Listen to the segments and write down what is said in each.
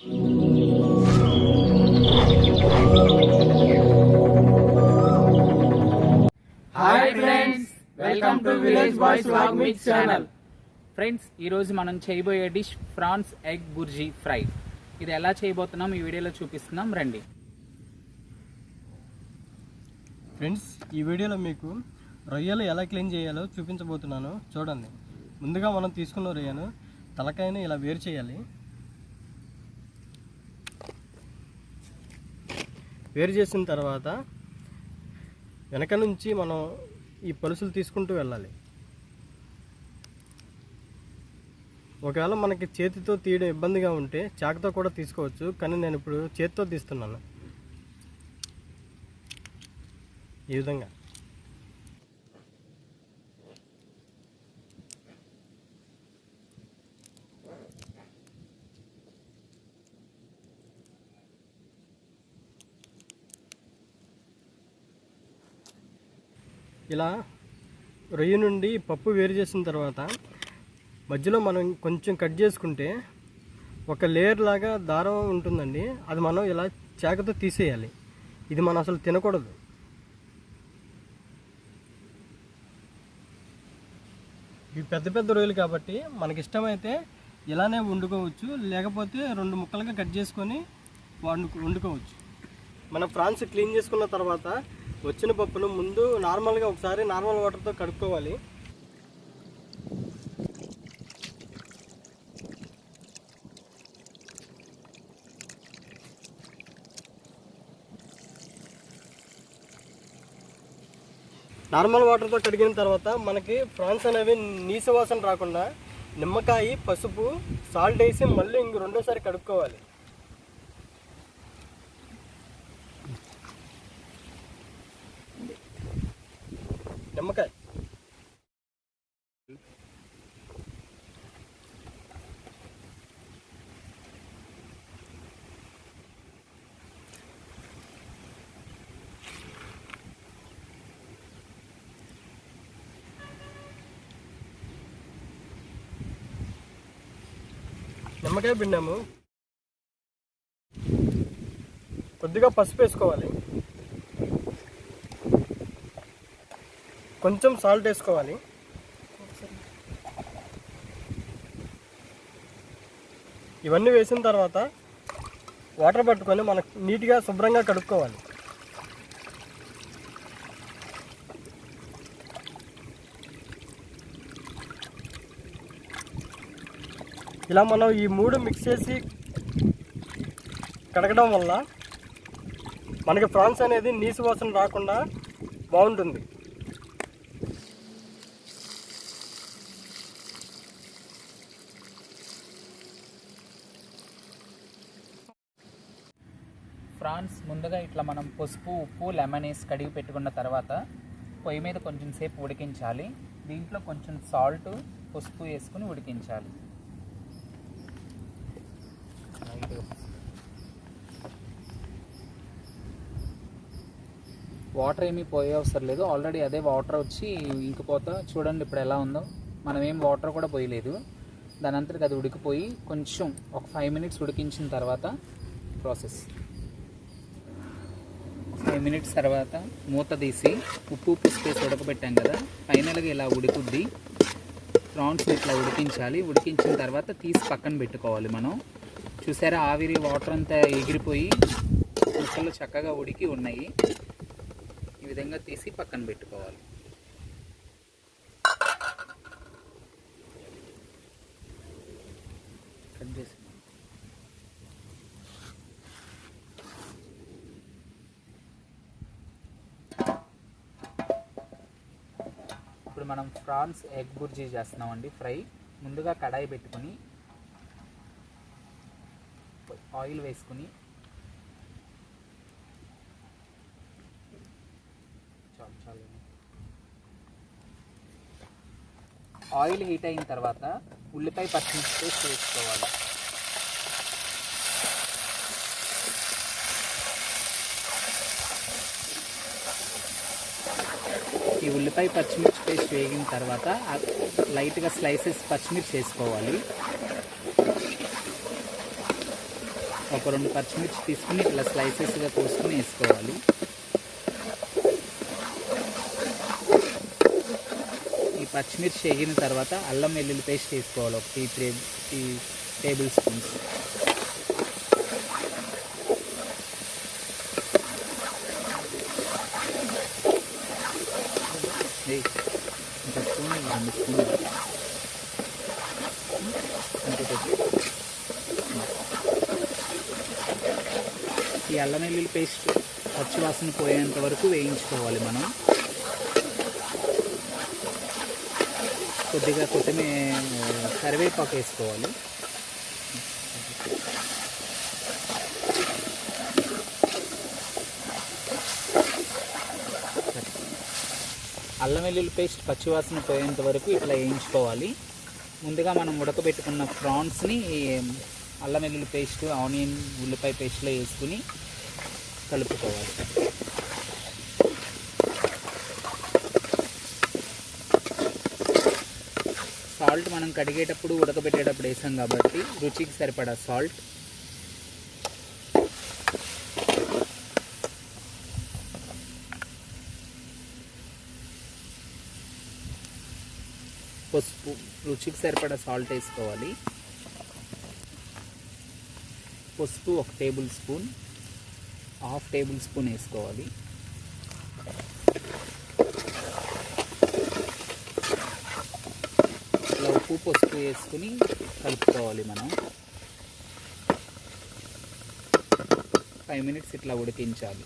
Hi friends, welcome to village boys vlogmix channel. Friends, ఈరోజు మనం చేయబోయే dish prawns egg bhurji fry. ఇది ఎలా చేయబోతున్నాం ఈ వీడియోలో చూపిస్తున్నాం, రండి. ఫ్రెండ్స్, ఈ వీడియోలో మీకు రొయ్యలు ఎలా క్లీన్ చేయాలో చూపించబోతున్నాను. చూడండి. ముందుగా మనం తీసుకున్న రొయ్యను తలకాయను ఇలా వేరు చేయాలి. వేరు చేసిన తర్వాత వెనక నుంచి మనం ఈ పలుసులు తీసుకుంటూ వెళ్ళాలి. ఒకవేళ మనకి చేతితో తీయడం ఇబ్బందిగా ఉంటే చాకుతో కూడా తీసుకోవచ్చు, కానీ నేను ఇప్పుడు చేతితో తీస్తున్నాను. ఈ విధంగా ఇలా రొయ్య నుండి పప్పు వేరు చేసిన తర్వాత మధ్యలో మనం కొంచెం కట్ చేసుకుంటే ఒక లేయర్ లాగా దారం ఉంటుందండి. అది మనం ఇలా చాకుతో తీసేయాలి. ఇది మనం అసలు తినకూడదు. ఇవి పెద్ద పెద్ద రొయ్యలు కాబట్టి మనకి ఇష్టమైతే ఇలానే వండుకోవచ్చు, లేకపోతే 2 ముక్కలుగా కట్ చేసుకొని వండుకోవచ్చు. మనం ప్రాన్స్ క్లీన్ చేసుకున్న తర్వాత వచ్చిన పప్పును ముందు నార్మల్గా ఒకసారి నార్మల్ వాటర్తో కడుక్కోవాలి. నార్మల్ వాటర్తో కడిగిన తర్వాత మనకి ప్రాన్స్ అనేవి నీసు వాసన రాకుండా నిమ్మకాయ, పసుపు, సాల్ట్ వేసి మళ్ళీ రెండోసారి కడుక్కోవాలి. నిమ్మకాయ నిమ్మకాయ పిండాము. కొద్దిగా పసుపు వేసుకోవాలి, కొంచెం సాల్ట్ వేసుకోవాలి. ఇవన్నీ వేసిన తర్వాత వాటర్ పట్టుకొని మనకు నీట్గా శుభ్రంగా కడుక్కోవాలి. ఇలా మనం ఈ 3 మిక్స్ చేసి కడగడం వల్ల మనకి ప్రాన్స్ అనేది నీసు వాసన రాకుండా బాగుంటుంది. ఫ్రాన్స్ ముందుగా ఇట్లా మనం పసుపు, ఉప్పు, లెమన్ వేసి కడిగి పెట్టుకున్న తర్వాత పొయ్యి మీద కొంచెం సేపు ఉడికించాలి. దీంట్లో కొంచెం సాల్ట్, పసుపు వేసుకుని ఉడికించాలి. వాటర్ ఏమీ పోయే అవసరం లేదు, ఆల్రెడీ అదే వాటర్ వచ్చి ఇంకిపోతా. చూడండి ఇప్పుడు ఎలా ఉందో. మనం ఏం వాటర్ కూడా పోయలేదు, దాని అంతటికి అది ఉడికిపోయి కొంచెం ఒక 5 మినిట్స్ ఉడికించిన తర్వాత ప్రాసెస్. 5 మినిట్స్ తర్వాత మూత తీసి ఉప్పు వేసి ఉడకబెట్టాం కదా, ఫైనల్గా ఇలా ఉడుకుద్ది. ప్రాన్స్ ఇట్లా ఉడికించాలి. ఉడికించిన తర్వాత తీసి పక్కన పెట్టుకోవాలి. మనం చూసారా, ఆవిరి వాటర్ అంతా ఎగిరిపోయి ముక్కలు చక్కగా ఉడికి ఉన్నాయి. ఈ విధంగా తీసి పక్కన పెట్టుకోవాలి. కట్ చేసి ఇప్పుడు మనం ఫ్రాన్స్ ఎగ్ బుర్జీ చేస్తున్నామండి ఫ్రై. ముందుగా కడాయి పెట్టుకొని ఆయిల్ వేసుకుని ఆయిల్ హీట్ అయిన తర్వాత ఉల్లిపాయ, పచ్చిమిర్చి పేస్ట్ వేసుకోవాలి. ఈ ఉల్లిపాయ పచ్చిమిర్చి పేస్ట్ వేగిన తర్వాత లైట్గా స్లైసెస్ పచ్చిమిర్చి వేసుకోవాలి. ఒక 2 పచ్చిమిర్చి తీసుకుని ఇట్లా స్లైసెస్గా కోసుకుని వేసుకోవాలి. ఈ పచ్చిమిర్చి వేగిన తర్వాత అల్లం వెల్లుల్లి పేస్ట్ వేసుకోవాలి. ఒక 3 టేబుల్ స్పూన్స్. ఇంకా స్పూన్ 2 స్పూన్లు ఈ అల్లం వెల్లుల్లి పేస్ట్ పచ్చివాసన పోయేంత వరకు వేయించుకోవాలి మనం. కొద్దిగా కరివేపాకు వేసుకోవాలి. అల్లం వెల్లుల్లి పేస్ట్ పచ్చివాసన పోయేంత వరకు ఇట్లా వేయించుకోవాలి. ముందుగా మనం ఉడకబెట్టుకున్న ప్రాన్స్ని అల్లం వెల్లుల్లి పేస్ట్, ఆనియన్, ఉల్లిపాయ పేస్ట్లో వేసుకుని కలుపుకోవాలి. సాల్ట్ మనం కడిగేటప్పుడు ఉడకబెట్టేటప్పుడు వేసాం కాబట్టి రుచికి సరిపడా సాల్ట్, పసుపు, రుచికి సరిపడా సాల్ట్ వేసుకోవాలి. పసుపు 1 టేబుల్ స్పూన్, 1/2 టేబుల్ స్పూన్ వేసుకోవాలి. ఇలా ఉప్పు పసుపు వేసుకుని కలుపుకోవాలి మనం. 5 మినిట్స్ ఇట్లా ఉడికించాలి.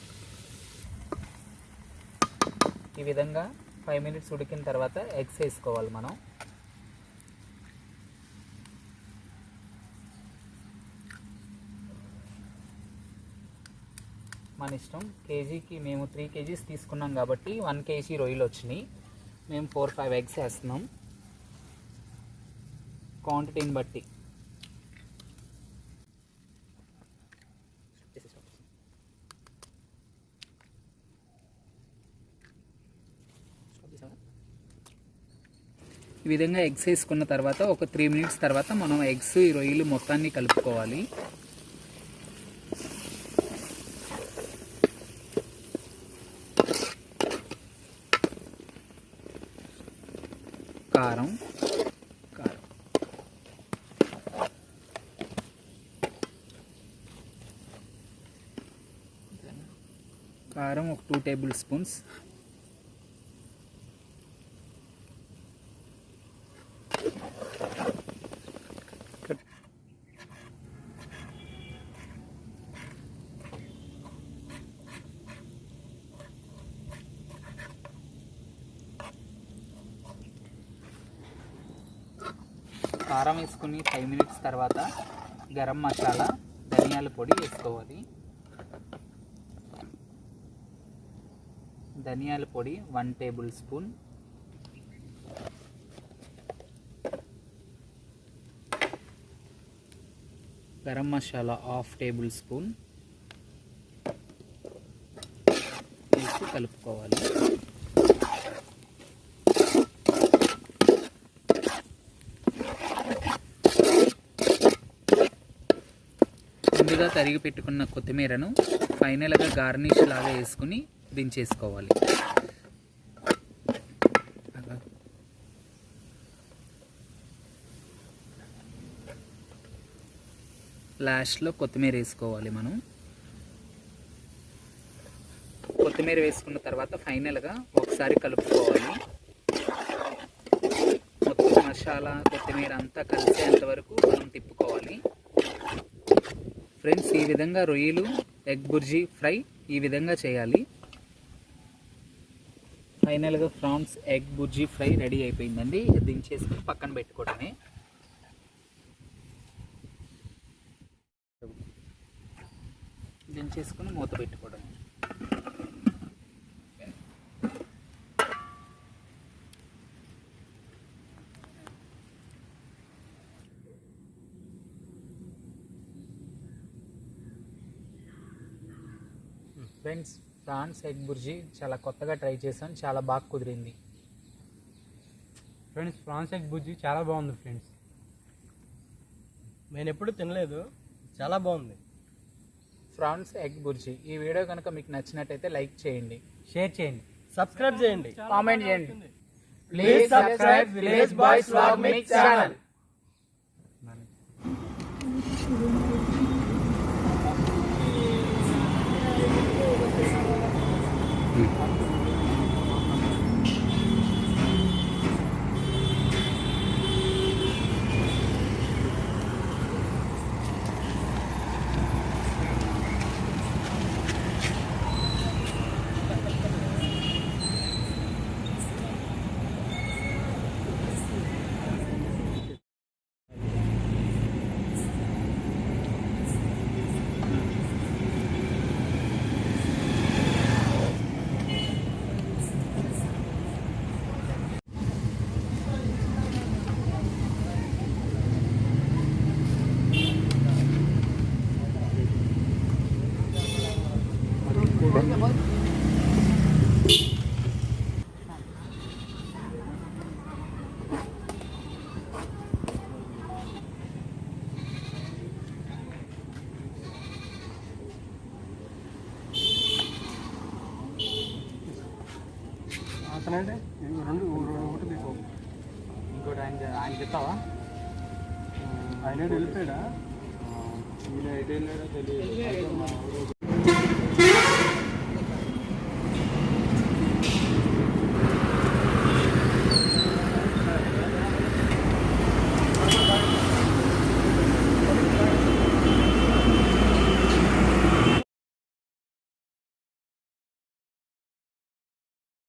ఈ విధంగా 5 మినిట్స్ ఉడికిన తర్వాత ఎగ్స్ వేసుకోవాలి మనం. మన ఇష్టం. కేజీకి మేము 3 kgs తీసుకున్నాం కాబట్టి 1 kg రొయ్యలు వచ్చినాయి. మేము 4-5 ఎగ్స్ వేస్తున్నాం క్వాంటిటీని బట్టి. ఈ విధంగా ఎగ్స్ వేసుకున్న తర్వాత ఒక 3 మినిట్స్ తర్వాత మనం ఎగ్స్, ఈ రొయ్యలు మొత్తాన్ని కలుపుకోవాలి. కారం ఒక 2 టేబుల్ స్పూన్స్, కారం వేసుకుని 5 మినిట్స్ తర్వాత గరం మసాలా, ధనియాల పొడి వేసుకోవాలి. ధనియాల పొడి 1 table spoon, garam masala 1/2 table spoon వేసి కలుపుకోవాలి. ముందుగా తరిగి పెట్టుకున్న కొత్తిమీరను ఫైనల్గా గార్నిష్ లాగా వేసుకుని దించేసుకోవాలి. లాస్ట్లో కొత్తిమీర వేసుకోవాలి మనం. కొత్తిమీర వేసుకున్న తర్వాత ఫైనల్గా ఒకసారి కలుపుకోవాలి. మొత్తం మసాలా, కొత్తిమీర అంతా కలిసేంత వరకు మనం తిప్పుకోవాలి. ఫ్రెండ్స్, ఈ విధంగా రొయ్యలు ఎగ్ బుర్జీ ఫ్రై ఈ విధంగా చేయాలి. ఫైనల్గా prawns egg bhurji fry ready అయిపోయిందండి. దించేసుకుని పక్కన పెట్టుకోవడమే. దించేసుకుని మూత పెట్టుకోవడమే. ఫ్రెండ్స్, ప్రాన్స్ ఎగ్ బుర్జీ చాలా కొత్తగా ట్రై చేశాను, చాలా బాగా కుదిరింది. ఫ్రెండ్స్, ప్రాన్స్ ఎగ్ బుర్జీ చాలా బాగుంది ఫ్రెండ్స్. నేను ఎప్పుడు తినలేదు, చాలా బాగుంది. France egg bhurji. ఈ వీడియో కనుక మీకు నచ్చినట్టయితే లైక్ చేయండి, షేర్ చేయండి, సబ్స్క్రైబ్ చేయండి, కామెంట్ చేయండి. Please subscribe village boys vlog mix channel. అతనంటే రెండు ఒకటి తీసుకో. ఇంకోటి ఆయన చెప్తావా? ఆయన వెళ్ళిపోయాడా? ఈయన ఎటు వెళ్ళాడో తెలియదు.